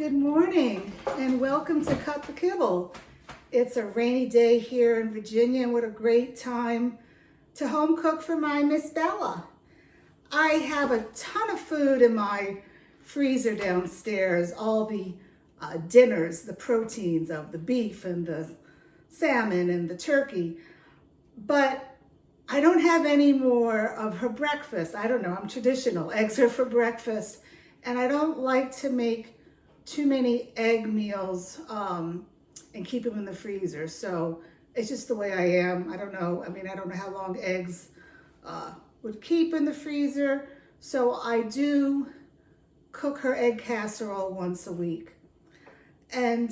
Good morning and welcome to Cut the Kibble. It's a rainy day here in Virginia and what a great time to home cook for my Miss Bella. I have a ton of food in my freezer downstairs, all the dinners, the proteins of the beef and the salmon and the turkey, but I don't have any more of her breakfast. I don't know, I'm traditional. Eggs are for breakfast and I don't like to make too many egg meals and keep them in the freezer. So it's just the way I am. I don't know how long eggs would keep in the freezer. So I do cook her egg casserole once a week. And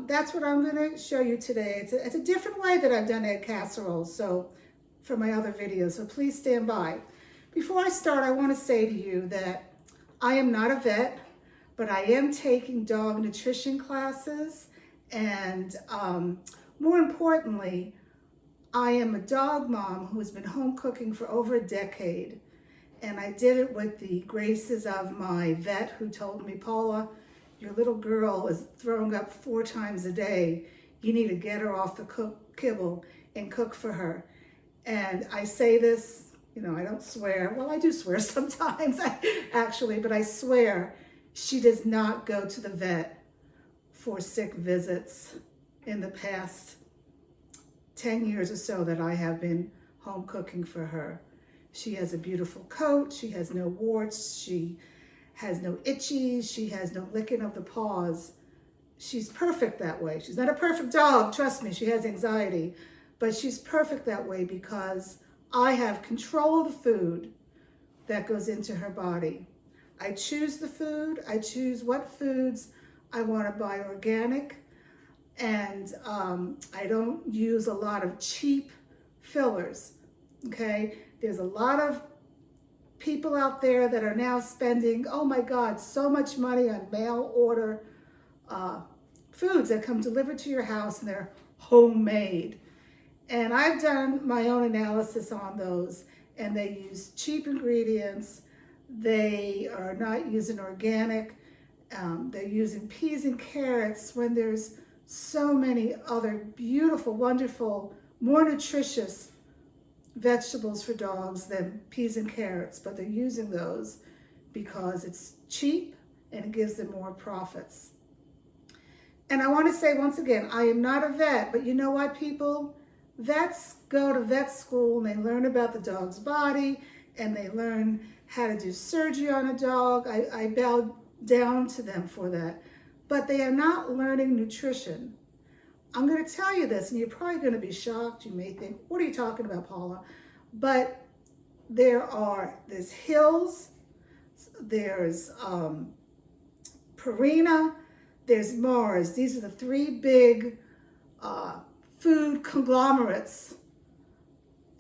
that's what I'm gonna show you today. It's a different way that I've done egg casserole so for my other videos, so please stand by. Before I start, I wanna say to you that I am not a vet, but I am taking dog nutrition classes, and more importantly, I am a dog mom who has been home cooking for over a decade, and I did it with the graces of my vet who told me, Paula, your little girl is throwing up 4 times a day. You need to get her off the kibble and cook for her. And I say this, I don't swear. Well, I do swear sometimes, actually, but I swear she does not go to the vet for sick visits in the past 10 years or so that I have been home cooking for her. She has a beautiful coat. She has no warts. She has no itchies. She has no licking of the paws. She's perfect that way. She's not a perfect dog. Trust me, she has anxiety, but she's perfect that way because I have control of the food that goes into her body. I choose the food. I choose what foods I want to buy organic, and I don't use a lot of cheap fillers, okay? There's a lot of people out there that are now spending, oh my God, so much money on mail order foods that come delivered to your house and they're homemade. And I've done my own analysis on those, and they use cheap ingredients. They are not using organic. They're using peas and carrots when there's so many other beautiful, wonderful, more nutritious vegetables for dogs than peas and carrots, but they're using those because it's cheap and it gives them more profits. And I want to say once again, I am not a vet, but you know what, people? Vets go to vet school and they learn about the dog's body and they learn how to do surgery on a dog. I bow down to them for that. But they are not learning nutrition. I'm going to tell you this, and you're probably going to be shocked. You may think, what are you talking about, Paula? But there's Hills, there's Purina, there's Mars. These are the 3 big food conglomerates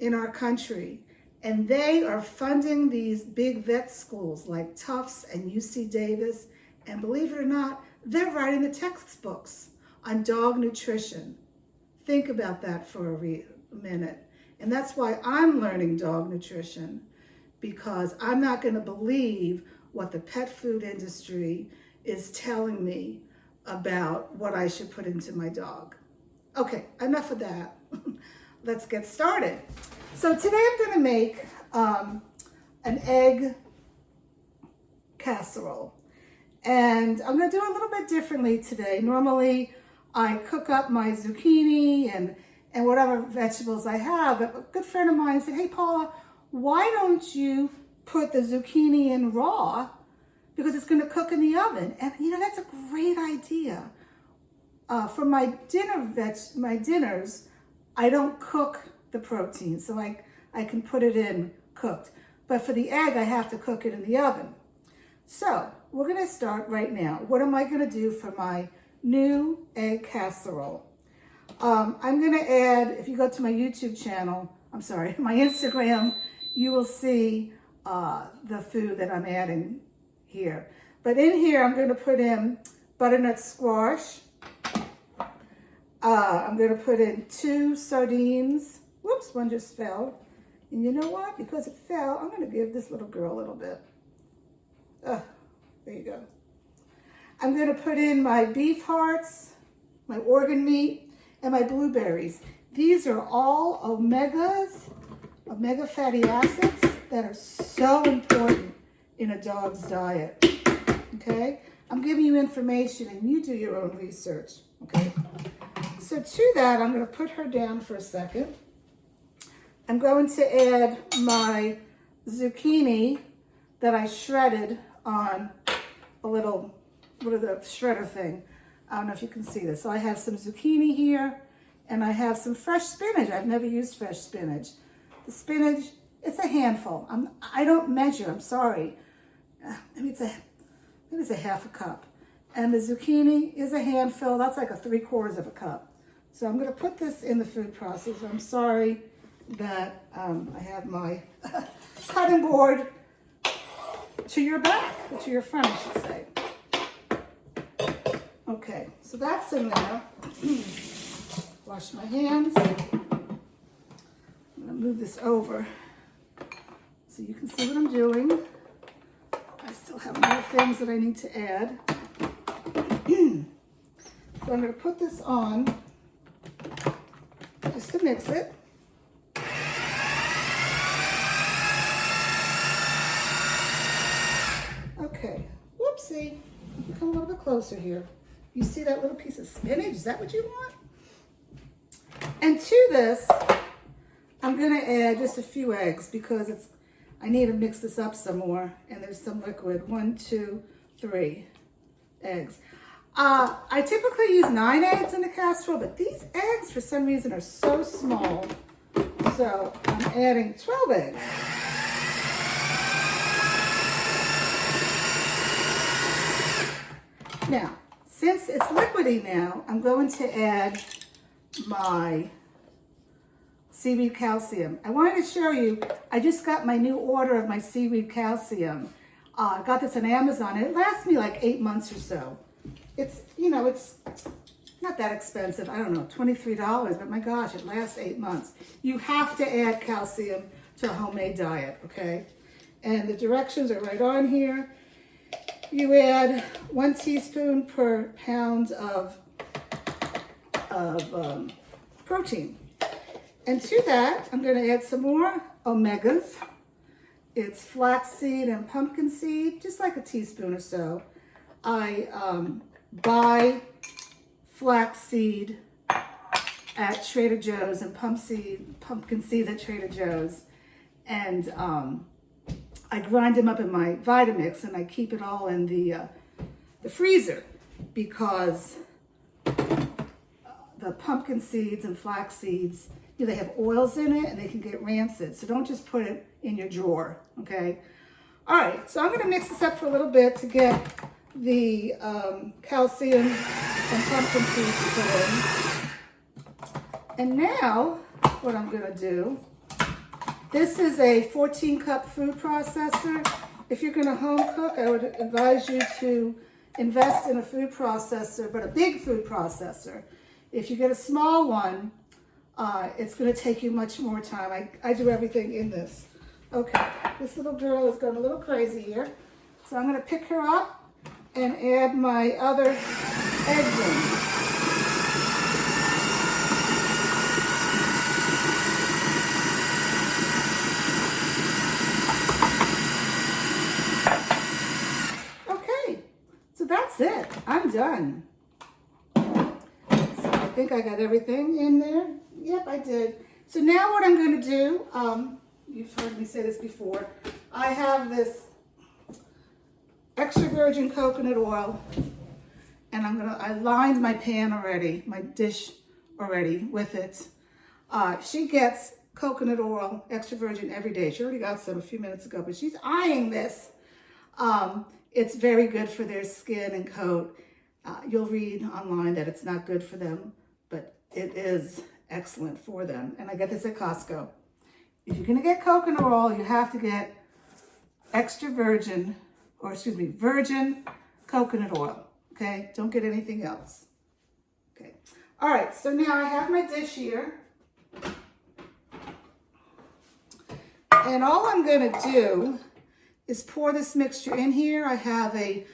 in our country. And they are funding these big vet schools like Tufts and UC Davis. And believe it or not, they're writing the textbooks on dog nutrition. Think about that for a minute. And that's why I'm learning dog nutrition, because I'm not going to believe what the pet food industry is telling me about what I should put into my dog. Okay, enough of that. Let's get started. So today I'm going to make an egg casserole. And I'm going to do it a little bit differently today. Normally I cook up my zucchini and whatever vegetables I have. But a good friend of mine said, hey Paula, why don't you put the zucchini in raw? Because it's going to cook in the oven. And that's a great idea. For my dinners, I don't cook the protein, so I can put it in cooked. But for the egg, I have to cook it in the oven. So we're going to start right now. What am I going to do for my new egg casserole? I'm going to add, if you go to my YouTube channel, my Instagram, you will see the food that I'm adding here. But in here, I'm going to put in butternut squash. I'm going to put in 2 sardines. Whoops, one just fell. And you know what? Because it fell, I'm going to give this little girl a little bit. There you go. I'm going to put in my beef hearts, my organ meat, and my blueberries. These are all omega fatty acids that are so important in a dog's diet, okay? I'm giving you information and you do your own research, okay? So to that, I'm going to put her down for a second. I'm going to add my zucchini that I shredded on a little, what are the shredder thing? I don't know if you can see this. So I have some zucchini here and I have some fresh spinach. I've never used fresh spinach. The spinach, it's a handful. I don't measure, I'm sorry. Maybe it's a half a cup. And the zucchini is a handful. That's like a 3/4 of a cup. So I'm going to put this in the food processor. I'm sorry that I have my cutting board to your back, or to your front, I should say. Okay, so that's in there. Wash my hands. I'm going to move this over so you can see what I'm doing. I still have more things that I need to add. So I'm going to put this on just to mix it. Okay, whoopsie. Come a little bit closer here. You see that little piece of spinach? Is that what you want? And to this, I'm going to add just a few eggs because I need to mix this up some more. And there's some liquid. 1, 2, 3 eggs. I typically use 9 eggs in a casserole, but these eggs for some reason are so small. So I'm adding 12 eggs. Now, since it's liquidy now, I'm going to add my seaweed calcium. I wanted to show you, I just got my new order of my seaweed calcium. I got this on Amazon, and it lasts me like 8 months or so. It's, you know, it's not that expensive. I don't know, $23, but my gosh, it lasts 8 months. You have to add calcium to a homemade diet, okay? And the directions are right on here. You add 1 teaspoon per pound of protein. And to that, I'm going to add some more omegas. It's flaxseed and pumpkin seed, just like a teaspoon or so. I buy flaxseed at Trader Joe's and pumpkin seeds at Trader Joe's. And I grind them up in my Vitamix and I keep it all in the freezer because the pumpkin seeds and flax seeds, you know, they have oils in it and they can get rancid. So don't just put it in your drawer, okay? All right, so I'm gonna mix this up for a little bit to get the calcium and pumpkin seeds put in. And now, what I'm gonna do, this is a 14-cup food processor. If you're gonna home cook, I would advise you to invest in a food processor, but a big food processor. If you get a small one, it's gonna take you much more time. I do everything in this. Okay, this little girl is going a little crazy here. So I'm gonna pick her up and add my other eggs in. That's it. I'm done. So I think I got everything in there. Yep, I did. So now what I'm going to do, you've heard me say this before, I have this extra virgin coconut oil, and I lined my pan already, my dish already with it. She gets coconut oil, extra virgin every day. She already got some a few minutes ago, but she's eyeing this. It's very good for their skin and coat. You'll read online that it's not good for them, but it is excellent for them. And I get this at Costco. If you're gonna get coconut oil, you have to get extra virgin, or excuse me, virgin coconut oil, okay? Don't get anything else, okay? All right, so now I have my dish here. And all I'm gonna do is pour this mixture in here. I have a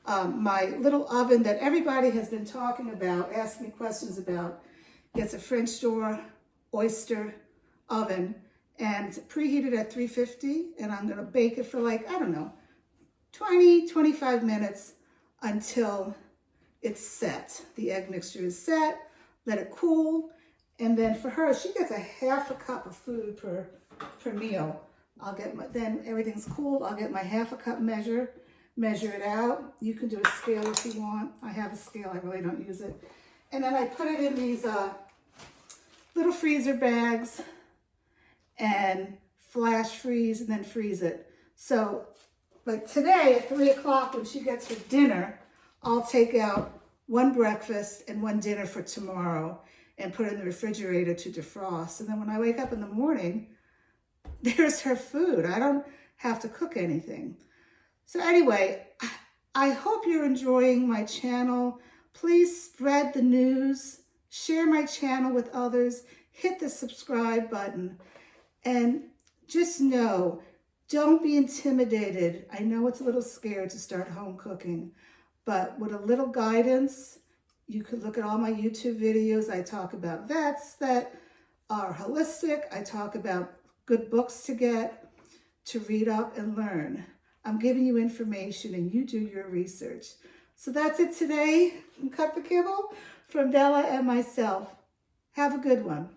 My little oven that everybody has been talking about, asking me questions about. It's a French door oyster oven, and it's preheated at 350, and I'm gonna bake it for like, I don't know, 20, 25 minutes until it's set. The egg mixture is set, let it cool, and then for her, she gets a half a cup of food per meal. I'll get then everything's cooled, I'll get my half a cup measure it out. You can do a scale if you want. I have a scale, I really don't use it. And then I put it in these little freezer bags and flash freeze and then freeze it. So like today at 3 o'clock when she gets her dinner, I'll take out one breakfast and one dinner for tomorrow and put it in the refrigerator to defrost. And then when I wake up in the morning, there's her food. I don't have to cook anything. So anyway, I hope you're enjoying my channel. Please spread the news, share my channel with others, hit the subscribe button, and just know, don't be intimidated. I know it's a little scared to start home cooking, but with a little guidance, you could look at all my YouTube videos. I talk about vets that are holistic. I talk about good books to get, to read up and learn. I'm giving you information and you do your research. So that's it today from Cut the Kibble, from Della and myself. Have a good one.